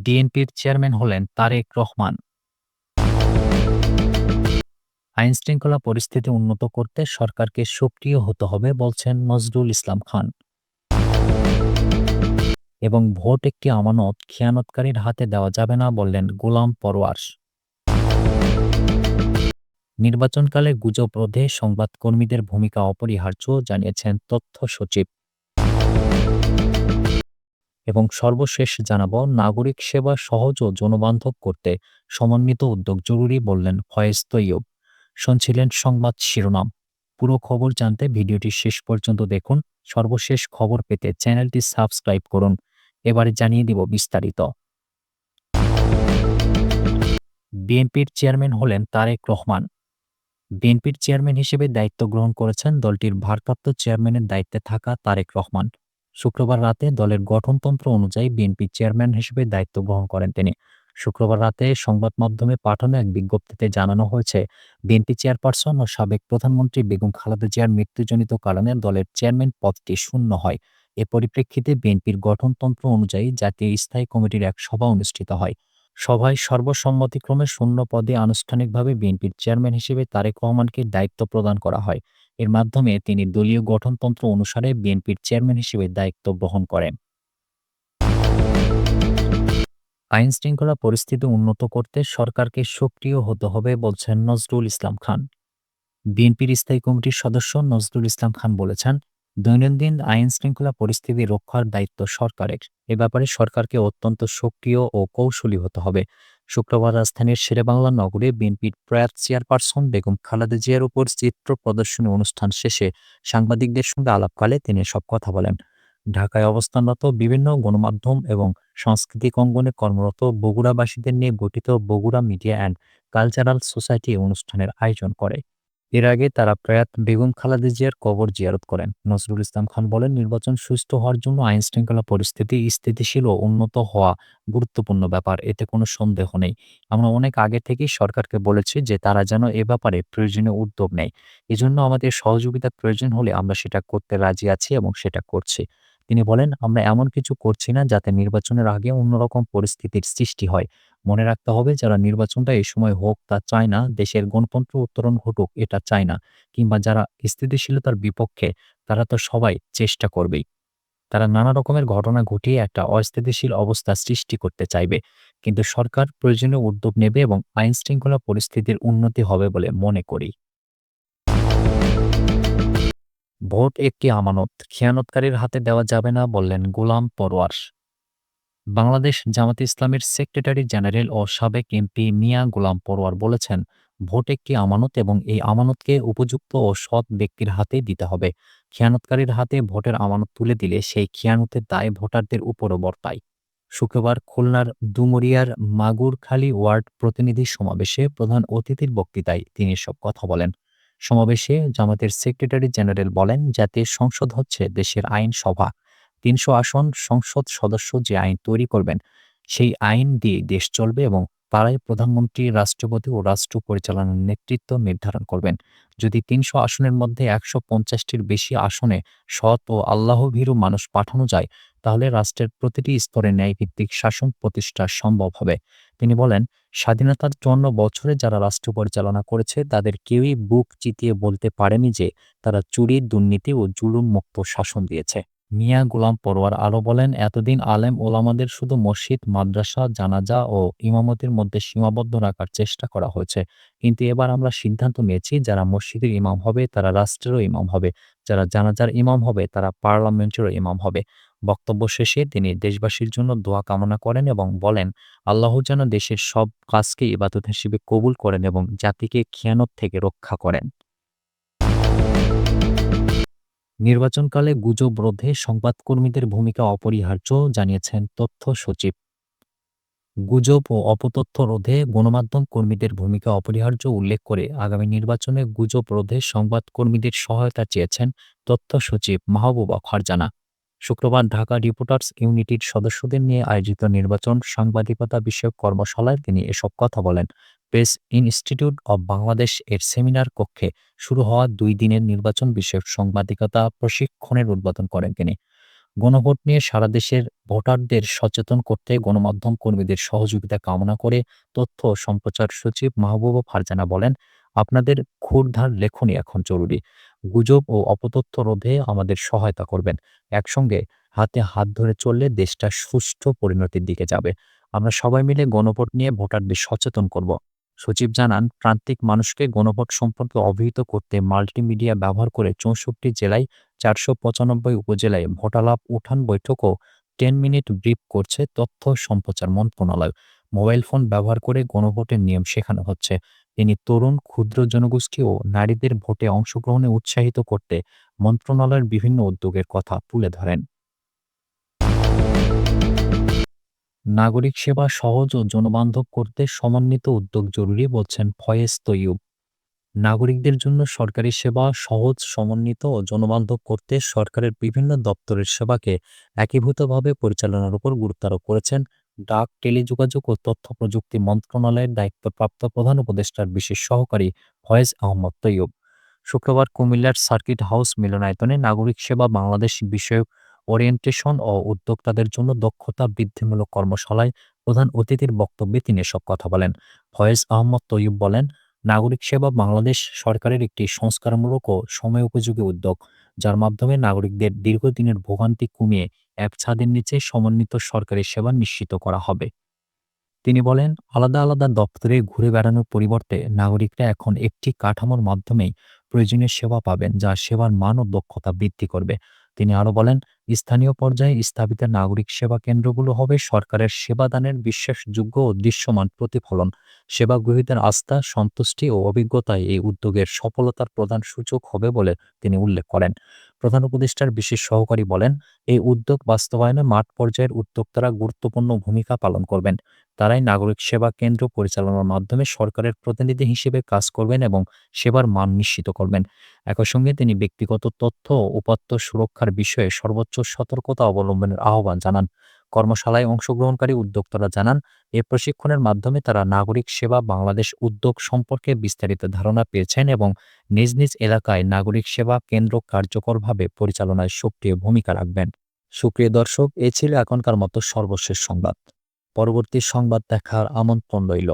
ডিএনপির chairman হলেন তারেক রহমান। আইনশৃঙ্খলা পরিস্থিতি উন্নত করতে সরকারকে সক্রিয় হতে হবে বলছেন নজরুল ইসলাম খান। এবং ভোট একটি আমানত, খেয়ানতকারীর হাতে দেওয়া যাবে না বললেন গোলাম পরওয়ার। নির্বাচনকালে গুজব রোধে সংবাদকর্মীদের ভূমিকা অপরিহার্য জানিয়েছেন তথ্য সচিব। এবং সর্বশেষ জানাবো, নাগরিক সেবা সহজ ও জনবান্ধব করতে সমন্বিত উদ্যোগ জরুরি বললেন ফয়েজ তৈয়ব। শুনছিলেন সংবাদ শিরোনাম। পুরো খবর জানতে ভিডিওটি শেষ পর্যন্ত দেখুন। সর্বশেষ খবর পেতে চ্যানেলটি সাবস্ক্রাইব করুন। এবারে জানিয়ে দিব বিস্তারিত। বিএনপির চেয়ারম্যান হলেন তারেক রহমান। বিএনপির চেয়ারম্যান হিসেবে দায়িত্ব গ্রহণ করেছেন দলটির ভারপ্রাপ্ত চেয়ারম্যানের দায়িত্বে থাকা তারেক রহমান। শুক্রবার রাতে দলের গঠনতন্ত্র অনুযায়ী বিএনপির চেয়ারম্যান হিসেবে দায়িত্ব গ্রহণ করেন তিনি। শুক্রবার রাতে সংবাদ মাধ্যমে পাঠানো এক বিজ্ঞপ্তিতে জানানো হয়েছে, বিএনপি চেয়ারপারসন ও সাবেক প্রধানমন্ত্রী বেগম খালেদা জিয়ার মৃত্যুজনিত কারণে দলের চেয়ারম্যান পদটি শূন্য হয়। এ পরিপ্রেক্ষিতে বিএনপির গঠনতন্ত্র অনুযায়ী জাতীয় স্থায়ী কমিটির এক সভা অনুষ্ঠিত হয়। সভায় সর্বসম্মতিক্রমে শূন্য পদে আনুষ্ঠানিকভাবে বিএনপির চেয়ারম্যান হিসেবে তারেক রহমানকে দায়িত্ব প্রদান করা হয়। এর মাধ্যমে তিনি দলীয় গঠনতন্ত্র অনুসারে বিএনপির চেয়ারম্যান হিসেবে দায়িত্ব গ্রহণ করেন। আইনশৃঙ্খলা পরিস্থিতি উন্নত করতে সরকারকে সক্রিয় হতে হবে বলছেন নজরুল ইসলাম খান। বিএনপির স্থায়ী কমিটির সদস্য নজরুল ইসলাম খান বলেছেন, দৈনন্দিন আইনশৃঙ্খলা পরিস্থিতি রক্ষার দায়িত্ব সরকারের। এ ব্যাপারে সরকারকে অত্যন্ত সক্রিয় ও কৌশলী হতে হবে। শুক্রবার রাজধানীর শেরেবাংলা নগরে বিএনপির প্রয়াত চেয়ারপারসন বেগম খালেদা জিয়ার উপর চিত্র প্রদর্শনী অনুষ্ঠান শেষে সাংবাদিকদের সঙ্গে আলাপকালে তিনি এসব কথা বলেন। ঢাকায় অবস্থানরত বিভিন্ন গণমাধ্যম এবং সাংস্কৃতিক অঙ্গনে কর্মরত বগুড়াবাসীদের নিয়ে গঠিত Bogura media and cultural society অনুষ্ঠানের আয়োজন করে। এর আগে তারা প্রয়াত বেগম খালেদা জিয়ার কবর জিয়ারত করেন। নজরুল ইসলাম খান বলেন, নির্বাচন সুষ্ঠু হওয়ার জন্য আইনশৃঙ্খলা পরিস্থিতি স্থিতিশীল ও উন্নত হওয়া গুরুত্বপূর্ণ ব্যাপার, এতে কোনো সন্দেহ নেই। আমরা অনেক আগে থেকেই সরকারকে বলেছি যে তারা যেন এ ব্যাপারে প্রয়োজনীয় উদ্যোগ নেয়। এজন্য আমাদের সহযোগিতার প্রয়োজন হলে আমরা সেটা করতে রাজি আছি এবং সেটা করছি। তিনি বলেন, আমরা এমন কিছু করছি না যাতে নির্বাচনের আগে অন্যরকম পরিস্থিতির সৃষ্টি হয়। মনে রাখতে হবে, যারা নির্বাচনটা এই সময় হোক তা চায় না, দেশের গণতন্ত্র উত্তরণ ঘটুক এটা চায় না, কিংবা যারা স্থিতিশীলতার বিপক্ষে, তারা তো সবাই চেষ্টা করবেই। তারা নানা রকমের ঘটনা ঘটিয়ে একটা অস্থিতিশীল অবস্থা সৃষ্টি করতে চাইবে। কিন্তু সরকার প্রয়োজনীয় উদ্যোগ নেবে এবং আইনশৃঙ্খলা পরিস্থিতির উন্নতি হবে বলে মনে করি। ভোট একটি আমানত, খেয়ানতকারীর হাতে দেওয়া যাবে না বললেন গোলাম পরওয়ার। বাংলাদেশ জামাতে ইসলামের সেক্রেটারি জেনারেল ও সাবেক এমপি মিয়া গোলাম পরওয়ার বলেছেন, ভোট একটি আমানত এবং এই আমানতকে উপযুক্ত ও সৎ ব্যক্তির হাতে দিতে হবে। খেয়ানতকারীর হাতে ভোটের আমানত তুলে দিলে সেই খেয়ানতের দায় ভোটারদের উপরও বর্তায়। শুক্রবার খুলনার ডুমুরিয়ার মাগুরখালী ওয়ার্ড প্রতিনিধি সমাবেশে প্রধান অতিথির বক্তৃতায় তিনি এসব কথা বলেন। সমাবেশে জামাতের সেক্রেটারি জেনারেল বলেন, জাতীয় সংসদ হচ্ছে দেশের আইনসভা। ৩০০ আসন সংসদ সদস্য যে আইন তৈরি করবেন, সেই আইন দিয়ে দেশ চলবে এবং তারাই প্রধানমন্ত্রী, রাষ্ট্রপতি ও রাষ্ট্র পরিচালনার নেতৃত্ব নির্ধারণ করবেন। যদি ৩০০ আসনের মধ্যে ১৫০টির বেশি আসনে সৎ ও আল্লাহভীরু মানুষ পাঠানো যায়, তাহলে রাষ্ট্রের প্রতিটি স্তরে ন্যায়ভিত্তিক শাসন প্রতিষ্ঠা সম্ভব হবে। তিনি বলেন, স্বাধীনতার ৫৪ বছরে যারা রাষ্ট্র পরিচালনা করেছে তাদের কেউই বুক চিতিয়ে বলতে পারেনি যে তারা চুরি, দুর্নীতি ও জুলুম মুক্ত শাসন দিয়েছে। মিয়া গোলাম পরওয়ার আরও বলেন, এতদিন আলেম ওলামাদের শুধু মসজিদ, মাদ্রাসা, জানাজা ও ইমামতির মধ্যে সীমাবদ্ধ রাখার চেষ্টা করা হয়েছে। কিন্তু এবার আমরা সিদ্ধান্ত নিয়েছি, যারা মসজিদের ইমাম হবে তারা রাষ্ট্রেরও ইমাম হবে, যারা জানাজার ইমাম হবে তারা পার্লামেন্টেরও ইমাম হবে। বক্তব্য শেষে তিনি দেশবাসীর জন্য দোয়া কামনা করেন এবং বলেন, আল্লাহ যেন দেশের সব কাজকে ইবাদত হিসেবে কবুল করেন এবং জাতিকে খেয়ানত থেকে রক্ষা করেন। নির্বাচনকালে গুজব রোধে সংবাদকর্মীদের ভূমিকা অপরিহার্য জানিয়েছেন তথ্য সচিব। গুজব ও অপতথ্য রোধে গণমাধ্যম কর্মীদের ভূমিকা অপরিহার্য উল্লেখ করে আগামী নির্বাচনে গুজব রোধে সংবাদকর্মীদের সহায়তা চেয়েছেন তথ্য সচিব মাহবুবা ফারজানা। শুক্রবার ঢাকা রিপোর্টার্স ইউনিটির সদস্যদের নিয়ে আয়োজিত নির্বাচন সাংবাদিকতা বিষয়ক কর্মশালায় তিনি এসব কথা বলেন। প্রেস ইনস্টিটিউট অব বাংলাদেশ এর সেমিনার কক্ষে শুরু হওয়া ২ দিনের নির্বাচন বিষয়ক সাংবাদিকতা প্রশিক্ষণের উদ্বোধন করেন তিনি। গণভোট নিয়ে সারা দেশের ভোটারদের সচেতন করতে গণমাধ্যম কর্মীদের সহযোগিতা কামনা করে তথ্য ও সম্প্রচার সচিব মাহবুবা ফারজানা বলেন, আপনাদের ক্ষুরধার লেখনী এখন জরুরি। গুজব ও অপতথ্য রোধে আমাদের সহায়তা করবেন। একসঙ্গে হাতে হাত ধরে চললে দেশটা সুষ্ঠু পরিণতির দিকে যাবে। আমরা সবাই মিলে গণভোট নিয়ে ভোটারদের সচেতন করব। সচিব জানান, প্রান্তিক মানুষকে গণভোট সম্পর্কে অবহিত করতে মাল্টিমিডিয়া ব্যবহার করে ৬৪ জেলায় ৪৯৫ উপজেলায় ভোটালাপ উঠান বৈঠক ও ১০ মিনিট ব্রিফ করছে তথ্য সম্প্রচার মন্ত্রণালয়। মোবাইল ফোন ব্যবহার করে গণভোটের নিয়ম শেখানো হচ্ছে। তিনি তরুণ, ক্ষুদ্র জনগোষ্ঠী ও নারীদের ভোটে অংশগ্রহণে উৎসাহিত করতে মন্ত্রণালয়ের বিভিন্ন উদ্যোগের কথা তুলে ধরেন। নাগরিক সেবা সহজ ও জনবান্ধব করতে সমন্বিত উদ্যোগ জরুরি বলছেন ফয়েজ তৈয়ব। নাগরিকদের জন্য সরকারি সেবা সহজ, সমন্বিত ও জনবান্ধব করতে সরকারের বিভিন্ন দপ্তরের সেবাকে একীভূতভাবে পরিচালনার উপর গুরুত্ব আরোপ করেছেন ডাক, টেলিযোগাযোগ ও তথ্য প্রযুক্তি মন্ত্রণালয়ের দায়িত্বপ্রাপ্ত প্রধান উপদেষ্টার বিশেষ সহকারী ফয়েজ আহমদ তৈয়ব। শুক্রবার কুমিল্লার সার্কিট হাউস মিলনায়তনে নাগরিক সেবা বাংলাদেশ বিষয়ক ওরিয়েন্টেশন ও উদ্যোক্তাদের জন্য দক্ষতা বৃদ্ধিমূলক কর্মশালায় প্রধান অতিথির বক্তব্যে তিনি এসব কথা বলেন। ফয়েজ আহমদ তৈয়ব বলেন, নাগরিক সেবা বাংলাদেশ সরকারের একটি সংস্কারমূলক ও সময়োপযোগী উদ্যোগ, যার মাধ্যমে নাগরিকদের দীর্ঘদিনের ভোগান্তি কমিয়ে এক ছাদের নিচে সমন্বিত সরকারি সেবা নিশ্চিত করা হবে। তিনি বলেন, আলাদা আলাদা দপ্তরে ঘুরে বেড়ানোর পরিবর্তে নাগরিকরা এখন একটি কাঠামোর মাধ্যমেই প্রয়োজনীয় সেবা পাবেন, যা সেবার মান ও দক্ষতা বৃদ্ধি করবে। তিনি আরও বলেন, স্থানীয় পর্যায়ে স্থাপিত নাগরিক সেবা কেন্দ্রগুলো হবে সরকারের সেবাদানের বিশ্বাসযোগ্য ও দৃশ্যমান প্রতিফলন। সেবা গ্রহীতার আস্থা, সন্তুষ্টি ও অভিজ্ঞতায় এই উদ্যোগের সফলতার প্রধান সূচক হবে বলে তিনি উল্লেখ করেন। প্রধান উপদেষ্টার বিশেষ সহকারী বলেন, এই উদ্যোগ বাস্তবায়নে মাঠ পর্যায়ের উদ্যোক্তারা গুরুত্বপূর্ণ ভূমিকা পালন করবেন। তারাই নাগরিক সেবা কেন্দ্র পরিচালনার মাধ্যমে সরকারের প্রতিনিধি হিসেবে কাজ করবেন এবং সেবার মান নিশ্চিত করবেন। একই সঙ্গে তিনি ব্যক্তিগত তথ্য ও উপাত্ত সুরক্ষার বিষয়ে সর্বোচ্চ সতর্কতা অবলম্বনের আহ্বান জানান। কর্মশালায় অংশগ্রহণকারী উদ্যোক্তারা জানান, এ প্রশিক্ষণের মাধ্যমে তারা নাগরিক সেবা বাংলাদেশ উদ্যোগ সম্পর্কে বিস্তারিত ধারণা পেয়েছেন এবং নিজ নিজ এলাকায় নাগরিক সেবা কেন্দ্র কার্যকরভাবে পরিচালনায় সক্রিয় ভূমিকা রাখবেন। সুপ্রিয় দর্শক, এ ছিল এখনকার মতো সর্বশেষ সংবাদ। পরবর্তী সংবাদ দেখার আমন্ত্রণ রইল।